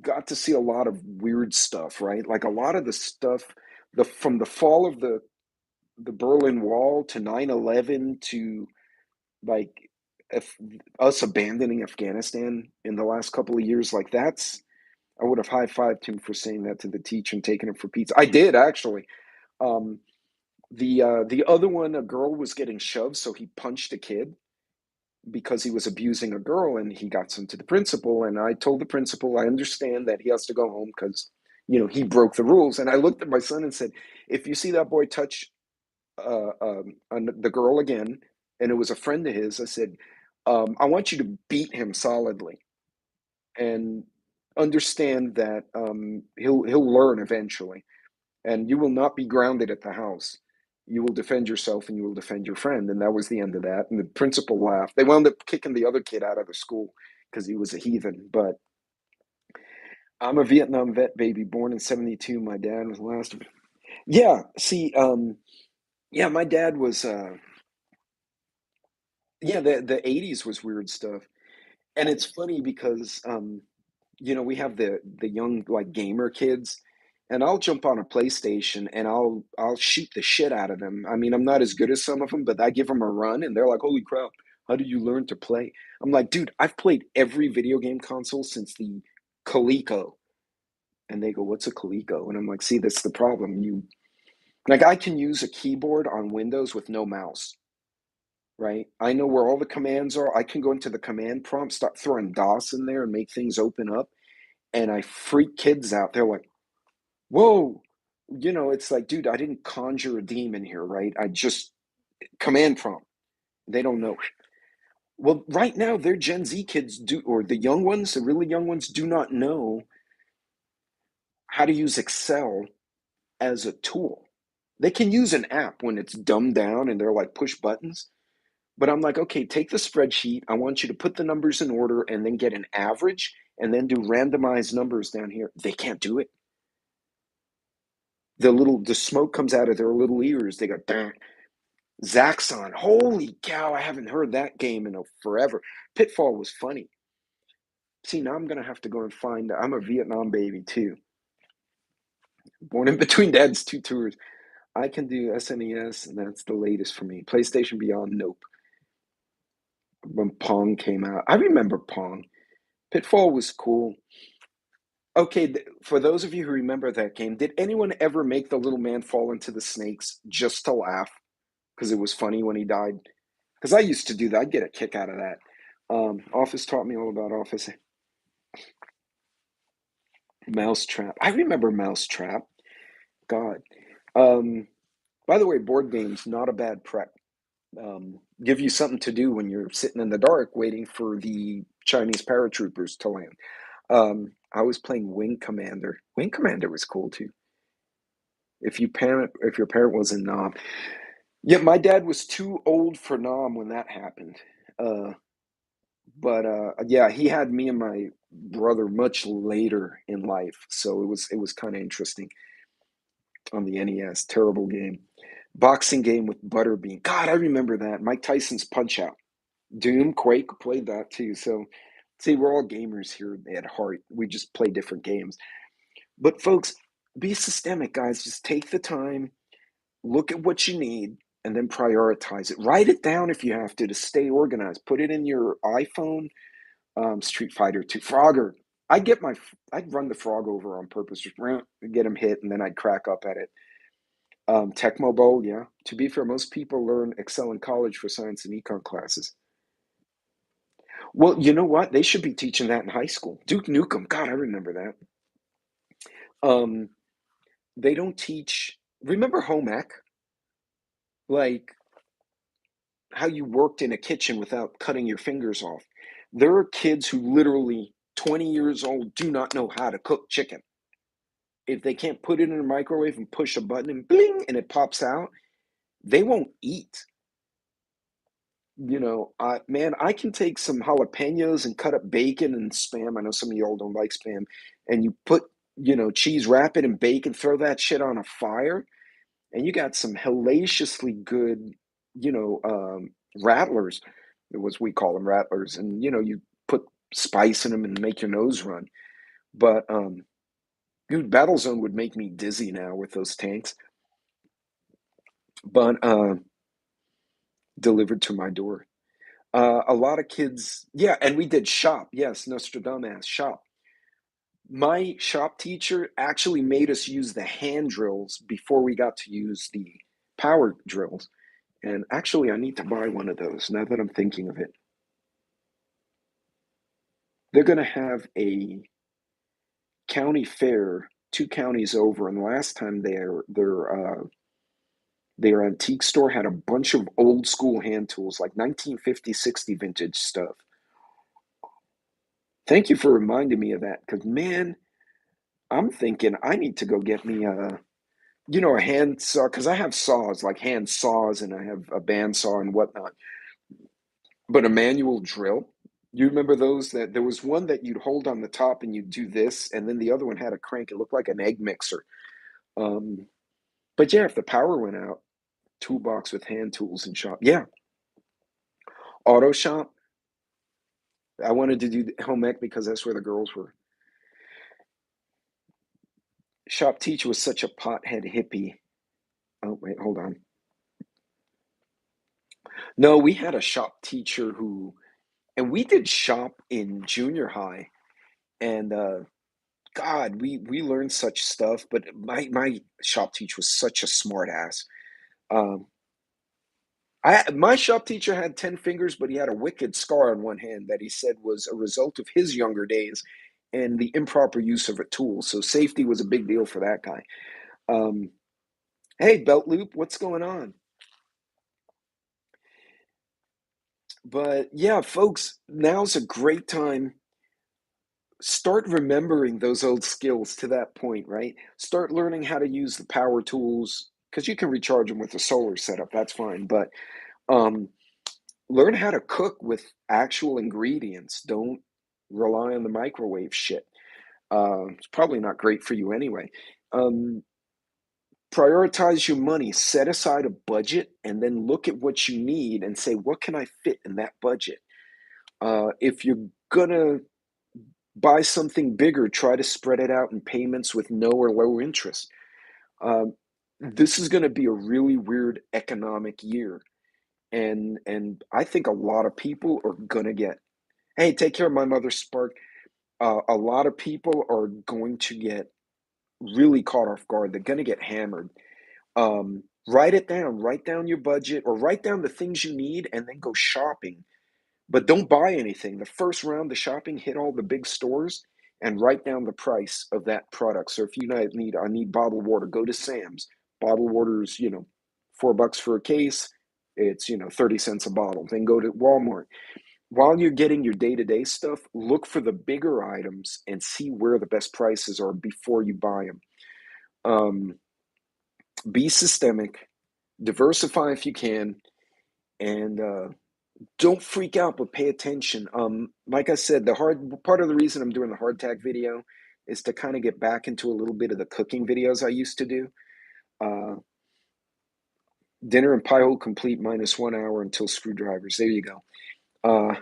got to see a lot of weird stuff, right? Like a lot of the stuff from the fall of the Berlin Wall to 9/11 to like if us abandoning Afghanistan in the last couple of years, like that's I would have high-fived him for saying that to the teacher and taking him for pizza. I did actually. Um, the other one, a girl was getting shoved, so he punched a kid because he was abusing a girl and he got sent to the principal. And I told the principal I understand that he has to go home because he broke the rules. And I looked at my son and said, if you see that boy touch the girl again, and it was a friend of his, I said, I want you to beat him solidly and understand that he'll learn eventually, and you will not be grounded at the house. You will defend yourself and you will defend your friend. And that was the end of that. And the principal laughed. They wound up kicking the other kid out of the school because he was a heathen. But I'm a Vietnam vet, baby, born in '72. My dad was the last of it. Yeah, see, yeah, my dad was, yeah, the '80s was weird stuff. And it's funny because, we have the young like gamer kids, and I'll jump on a PlayStation and I'll shoot the shit out of them. I mean, I'm not as good as some of them, but I give them a run, and they're like, "Holy crap! How did you learn to play?" I'm like, "Dude, I've played every video game console since the Coleco." And they go, "What's a Coleco?" And I'm like, "See, that's the problem. I can use a keyboard on Windows with no mouse." Right? I know where all the commands are. I can go into the command prompt, start throwing DOS in there and make things open up. And I freak kids out. They're like, whoa. It's like, dude, I didn't conjure a demon here, right? I just command prompt. They don't know. Well, right now, their Gen Z kids do, or the young ones, the really young ones, do not know how to use Excel as a tool. They can use an app when it's dumbed down and they're like push buttons. But I'm like, okay, take the spreadsheet. I want you to put the numbers in order and then get an average and then do randomized numbers down here. They can't do it. The smoke comes out of their little ears. They go, darn. Zaxxon. Holy cow, I haven't heard that game in forever. Pitfall was funny. See, now I'm going to have to go and find, I'm a Vietnam baby too. Born in between dad's two tours. I can do SNES, and that's the latest for me. PlayStation Beyond, nope. When Pong came out, I remember Pong. Pitfall was cool. Okay, for those of you who remember that game, did anyone ever make the little man fall into the snakes just to laugh because it was funny when he died? Because I used to do that. I'd get a kick out of that. Office taught me all about Office. Mousetrap. I remember Mousetrap. God. Um, by the way, board games, not a bad prep. Give you something to do when you're sitting in the dark waiting for the Chinese paratroopers to land. I was playing Wing Commander. Wing Commander was cool too. If your parent was in Nam. Yeah, my dad was too old for Nam when that happened. Uh, but yeah, he had me and my brother much later in life, so it was kind of interesting on the NES. Terrible game. Boxing game with Butterbean. God, I remember that. Mike Tyson's Punch Out. Doom, Quake, played that too. So, see, we're all gamers here at heart. We just play different games. But folks, be systemic, guys. Just take the time, look at what you need, and then prioritize it. Write it down if you have to stay organized. Put it in your iPhone. Street Fighter 2, Frogger. I'd run the frog over on purpose, just get him hit, and then I'd crack up at it. Tecmo Bowl, yeah. To be fair, most people learn Excel in college for science and econ classes. Well, you know what? They should be teaching that in high school. Duke Nukem, God, I remember that. Um, they don't teach. Remember home ec, like how you worked in a kitchen without cutting your fingers off. There are kids who literally 20 years old do not know how to cook chicken. If they can't put it in a microwave and push a button and bling and it pops out, they won't eat. Man, I can take some jalapenos and cut up bacon and spam. I know some of y'all don't like spam, and you put, cheese, wrap it in bacon, throw that shit on a fire, and you got some hellaciously good, you know, um, rattlers. It was we call them rattlers, and you put spice in them and make your nose run. But dude, Battlezone would make me dizzy now with those tanks. But delivered to my door. A lot of kids, yeah, and we did shop. Yes, Nostradamus shop. My shop teacher actually made us use the hand drills before we got to use the power drills. And actually, I need to buy one of those now that I'm thinking of it. They're going to have a county fair 2 counties over, and last time their antique store had a bunch of old school hand tools, like 1950, 60 vintage stuff. Thank you for reminding me of that, because man, I'm thinking I need to go get me a hand saw, because I have saws, like hand saws, and I have a bandsaw and whatnot. But a manual drill, you remember those? That there was one that you'd hold on the top and you'd do this, and then the other one had a crank. It looked like an egg mixer. Um, but yeah, if the power went out, toolbox with hand tools and shop. Yeah, auto shop. I wanted to do home ec because that's where the girls were. Shop teacher was such a pothead hippie. Oh wait, hold on. No, we had a shop teacher and we did shop in junior high, and God, we learned such stuff. But my shop teacher was such a smart ass. Um, my shop teacher had 10 fingers, but he had a wicked scar on one hand that he said was a result of his younger days and the improper use of a tool. So safety was a big deal for that guy. Um, hey, belt loop, what's going on? But yeah, folks, now's a great time. Start remembering those old skills to that point, right? Start learning how to use the power tools because you can recharge them with a solar setup. That's fine. But um, learn how to cook with actual ingredients. Don't rely on the microwave shit. It's probably not great for you anyway. Um, prioritize your money. Set aside a budget and then look at what you need and say, what can I fit in that budget? If you're gonna buy something bigger, try to spread it out in payments with no or low interest. Um, this is going to be a really weird economic year, and I think a lot of people are going to get. Hey, take care of my mother, Spark. A lot of people are going to get really caught off guard. They're going to get hammered. Write it down. Write down your budget, or write down the things you need, and then go shopping. But don't buy anything. The first round of shopping, hit all the big stores and write down the price of that product. So if you I need bottled water, go to Sam's. Bottled water's, $4 for a case. It's, 30 cents a bottle. Then go to Walmart. while you're getting your day-to-day stuff, look for the bigger items and see where the best prices are before you buy them. Um, be systemic, diversify if you can, and don't freak out, but pay attention. Like I said, the hard part of the reason I'm doing the hardtack video is to kind of get back into a little bit of the cooking videos I used to do. Uh, Dinner and pie hole complete minus 1 hour until screwdrivers. There you go. Uh,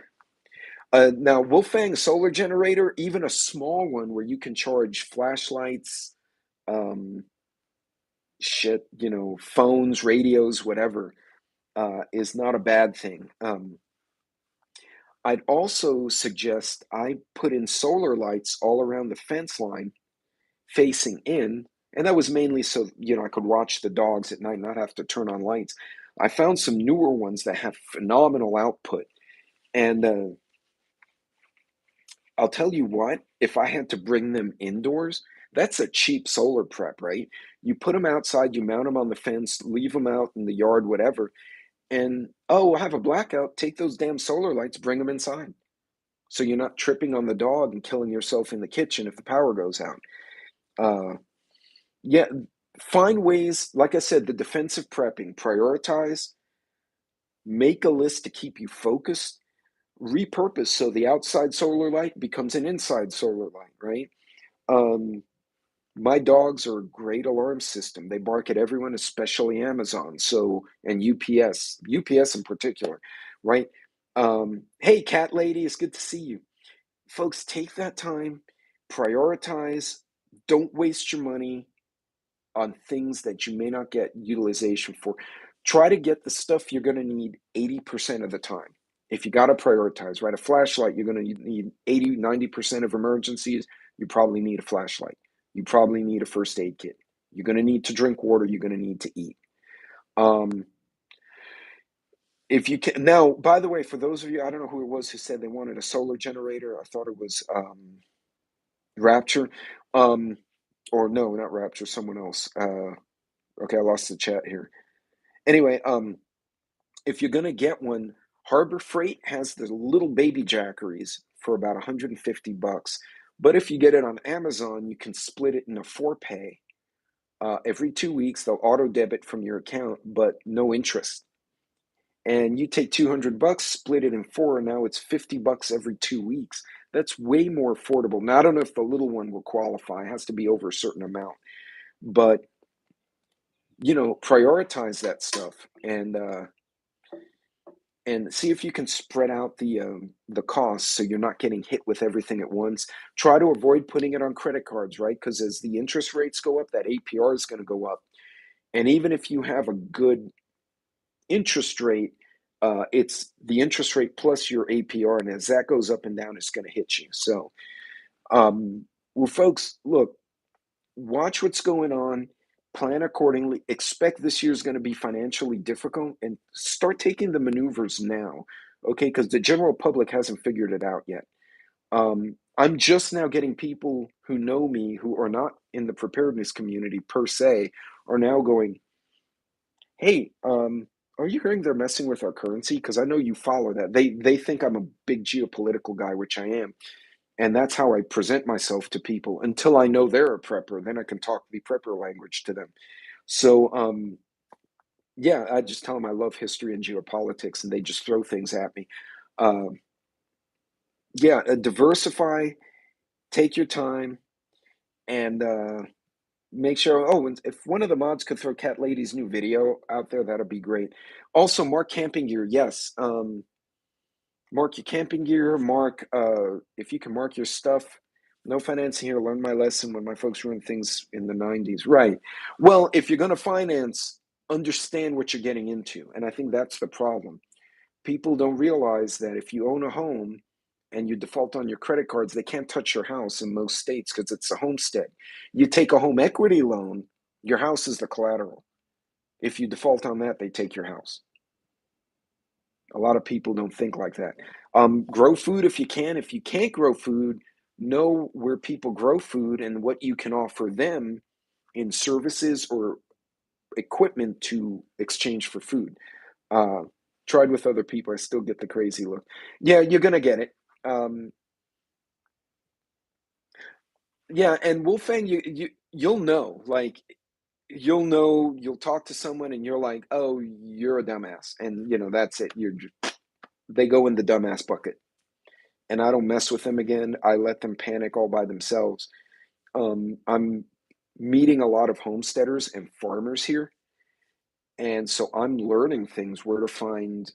now, Wolfang solar generator, even a small one where you can charge flashlights, um, phones, radios, whatever, is not a bad thing. I'd also suggest I put in solar lights all around the fence line facing in, and that was mainly so, I could watch the dogs at night, not have to turn on lights. I found some newer ones that have phenomenal output, and I'll tell you what, if I had to bring them indoors, that's a cheap solar prep, right? You put them outside, you mount them on the fence, leave them out in the yard, whatever, and oh, I have a blackout, take those damn solar lights, bring them inside. So you're not tripping on the dog and killing yourself in the kitchen if the power goes out. Uh, yeah, find ways, like I said, the defensive prepping, prioritize, make a list to keep you focused, repurpose so the outside solar light becomes an inside solar light, right? Um, my dogs are a great alarm system. They bark at everyone, especially Amazon. So, and UPS in particular, right? Hey, cat lady, it's good to see you. Folks, take that time, prioritize, don't waste your money on things that you may not get utilization for. Try to get the stuff you're going to need 80% of the time. If you got to prioritize, right? A flashlight, you're going to need 80, 90% of emergencies. You probably need a flashlight. You probably need a first aid kit. You're going to need to drink water. You're going to need to eat. Um, if you can, now, by the way, for those of you, I don't know who it was who said they wanted a solar generator. I thought it was Rapture. Um, or no, not Rapture, someone else. Okay, I lost the chat here. Anyway, if you're gonna get one, Harbor Freight has the little baby jackeries for about 150 bucks. But if you get it on Amazon, you can split it in a 4-pay. Every 2 weeks, they'll auto debit from your account, but no interest. And you take 200 bucks, split it in four, and now it's 50 bucks every 2 weeks. That's way more affordable. Now, I don't know if the little one will qualify. It has to be over a certain amount. But, prioritize that stuff and see if you can spread out the costs so you're not getting hit with everything at once. Try to avoid putting it on credit cards, right? Because as the interest rates go up, that APR is going to go up. And even if you have a good interest rate, it's the interest rate plus your APR, and as that goes up and down, it's going to hit you. So, well, folks, look, watch what's going on, plan accordingly. Expect this year is going to be financially difficult, and start taking the maneuvers now, okay? Because the general public hasn't figured it out yet. I'm just now getting people who know me who are not in the preparedness community per se are now going, hey, are you hearing they're messing with our currency? Because I know you follow that. They think I'm a big geopolitical guy, which I am. And that's how I present myself to people until I know they're a prepper. Then I can talk the prepper language to them. So, yeah, I just tell them I love history and geopolitics, and they just throw things at me. Um, yeah, diversify, take your time, and make sure. Oh, and if one of the mods could throw Cat Lady's new video out there, that'd be great. Also, mark camping gear. Yes, mark your camping gear. Mark if you can mark your stuff. No financing here. Learn my lesson when my folks ruined things in the 90s. Right. Well, if you're going to finance, understand what you're getting into. And I think that's the problem. People don't realize that if you own a home and you default on your credit cards, they can't touch your house in most states because it's a homestead. You take a home equity loan, your house is the collateral. If you default on that, they take your house. A lot of people don't think like that. Grow food if you can. If you can't grow food, know where people grow food and what you can offer them in services or equipment to exchange for food. Uh, Tried with other people, I still get the crazy look. Yeah, you're gonna get it. Um, yeah, and Wolfang, you'll know. Like you'll know. You'll talk to someone, and you're like, "Oh, you're a dumbass," and that's it. They go in the dumbass bucket, and I don't mess with them again. I let them panic all by themselves. I'm meeting a lot of homesteaders and farmers here, and so I'm learning things where to find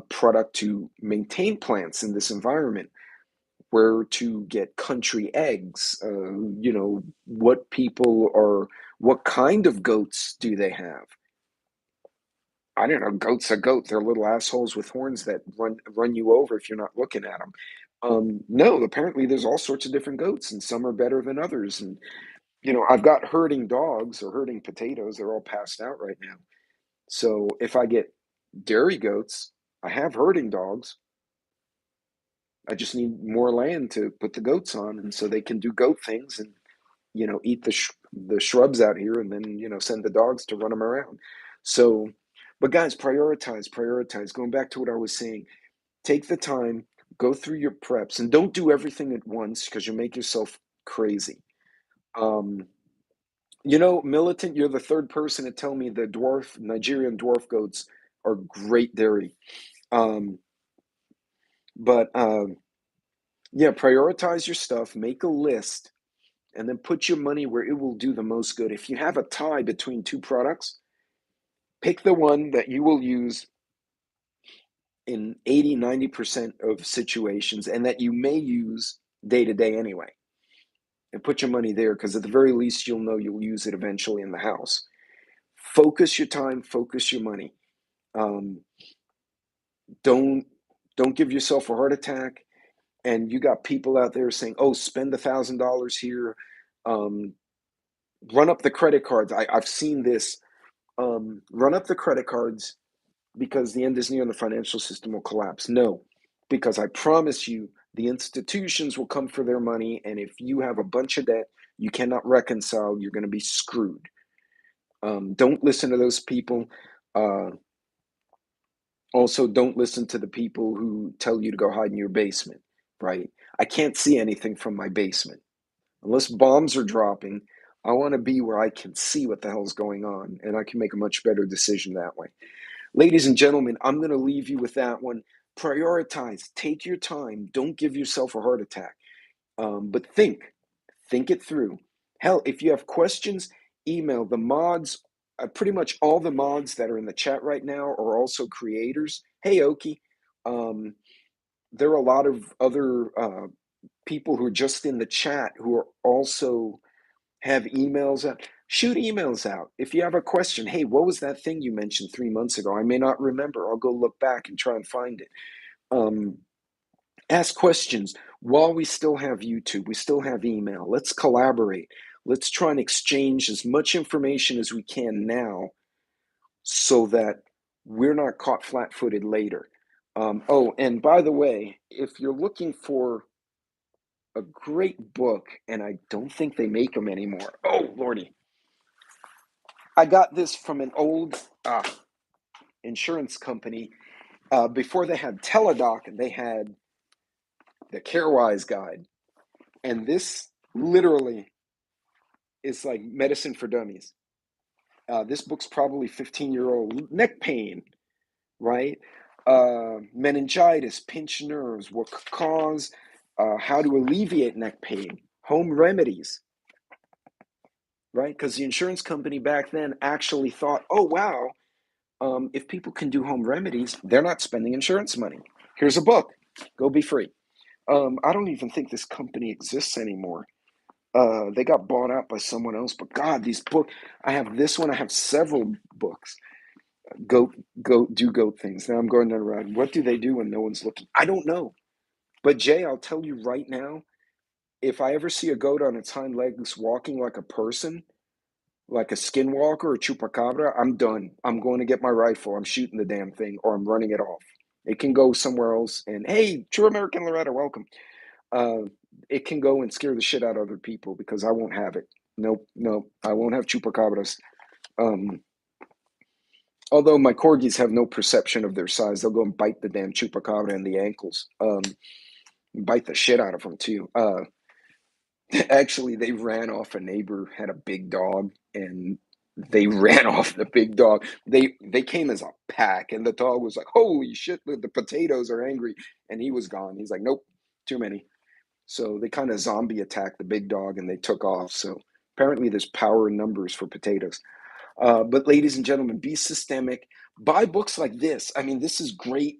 product to maintain plants in this environment, where to get country eggs, what kind of goats do they have? I don't know. Goats are goats. They're little assholes with horns that run you over if you're not looking at them. No, apparently there's all sorts of different goats, and some are better than others. And I've got herding dogs or herding potatoes. They're all passed out right now. So if I get dairy goats, I have herding dogs. I just need more land to put the goats on, and so they can do goat things and eat the shrubs out here, and then send the dogs to run them around. So, but guys, prioritize. Going back to what I was saying, take the time, go through your preps, and don't do everything at once because you make yourself crazy. Um, Militant, you're the third person to tell me the Nigerian dwarf goats are great dairy. Um, but yeah, prioritize your stuff, make a list, and then put your money where it will do the most good. If you have a tie between two products, pick the one that you will use in 80, 90% of situations and that you may use day to day anyway. And put your money there because at the very least, you'll know you'll use it eventually in the house. Focus your time, focus your money. Um, don't don't give yourself a heart attack. And you got people out there saying, "Oh, spend $1,000 here, um, run up the credit cards." I've seen this. Run up the credit cards because the end is near and the financial system will collapse. No, because I promise you, the institutions will come for their money, and if you have a bunch of debt you cannot reconcile, you're going to be screwed. Don't listen to those people. Uh, Also, don't listen to the people who tell you to go hide in your basement, right? I can't see anything from my basement. Unless bombs are dropping, I want to be where I can see what the hell's going on, and I can make a much better decision that way. Ladies and gentlemen, I'm going to leave you with that one. Prioritize, take your time, don't give yourself a heart attack, but think it through. Hell, if you have questions, email the mods. Pretty much all the mods that are in the chat right now are also creators. Hey, Oki. Um, there are a lot of other people who are just in the chat who are also have emails out. Shoot emails out. If you have a question, hey, what was that thing you mentioned 3 months ago? I may not remember. I'll go look back and try and find it. Um, Ask questions while we still have YouTube, we still have email. Let's collaborate. Let's try and exchange as much information as we can now so that we're not caught flat footed later. Oh, and by the way, if you're looking for a great book, and I don't think they make them anymore. Oh, Lordy. I got this from an old insurance company. Before they had Teledoc, and they had the CareWise guide. And this literally is like medicine for dummies. This book's probably 15-year-old. Neck pain, right? Meningitis, pinched nerves, what could cause, how to alleviate neck pain, home remedies, right? Because the insurance company back then actually thought, oh, wow, if people can do home remedies, they're not spending insurance money. Here's a book. Go be free. I don't even think this company exists anymore. They got bought out by someone else, but God, these books. I have this one. I have several books. Goat things. Now I'm going down the road. What do they do when no one's looking? I don't know. But Jay, I'll tell you right now, if I ever see a goat on its hind legs walking like a person, like a skinwalker or chupacabra, I'm done. I'm going to get my rifle. I'm shooting the damn thing, or I'm running it off. It can go somewhere else. And hey, True American Loretta, welcome. Uh, it can go and scare the shit out of other people because I won't have it. Nope, nope. I won't have chupacabras. Um, Although my corgis have no perception of their size, they'll go and bite the damn chupacabra in the ankles. Bite the shit out of them too. Actually, they ran off a neighbor had a big dog, and they ran off the big dog. They came as a pack, and the dog was like, "Holy shit! The potatoes are angry," and he was gone. He's like, "Nope, too many." So they kind of zombie attacked the big dog, and they took off. So apparently, there's power in numbers for potatoes. But ladies and gentlemen, be systemic. Buy books like this. I mean, this is great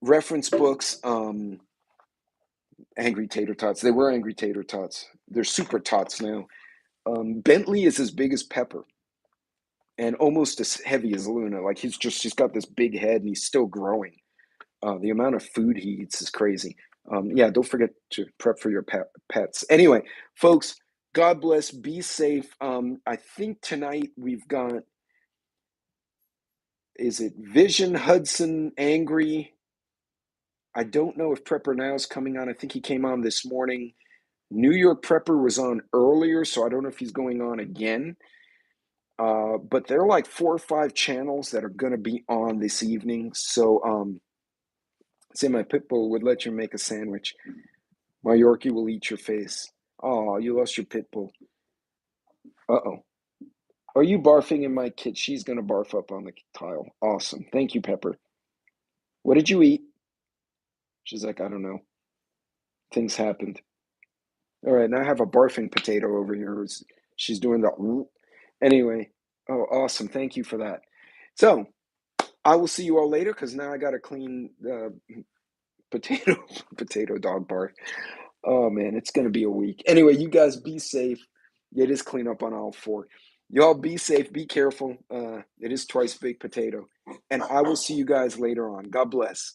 reference books. Angry Tater Tots. They were Angry Tater Tots. They're Super Tots now. Bentley is as big as Pepper and almost as heavy as Luna. Like she's got this big head and he's still growing. The amount of food he eats is crazy. Yeah, don't forget to prep for your pets. Anyway, folks, God bless. Be safe. I think tonight we've got, is it Vision Hudson Angry? I don't know if Prepper Now is coming on. I think he came on this morning. New York Prepper was on earlier, so I don't know if he's going on again. But there are like 4 or 5 channels that are going to be on this evening. So, say my pit bull would let you make a sandwich. My Yorkie will eat your face. Oh, you lost your pit bull. Uh-oh. Are you barfing in my kit? She's going to barf up on the tile. Awesome. Thank you, Pepper. What did you eat? She's like, I don't know. Things happened. All right, now I have a barfing potato over here. She's doing the... Anyway. Oh, awesome. Thank you for that. So, I will see you all later because now I got to clean potato potato dog barf. Oh man, it's gonna be a week. Anyway, you guys be safe. It is clean up on all 4. Y'all be safe, be careful. It is twice baked potato. And I will see you guys later on. God bless.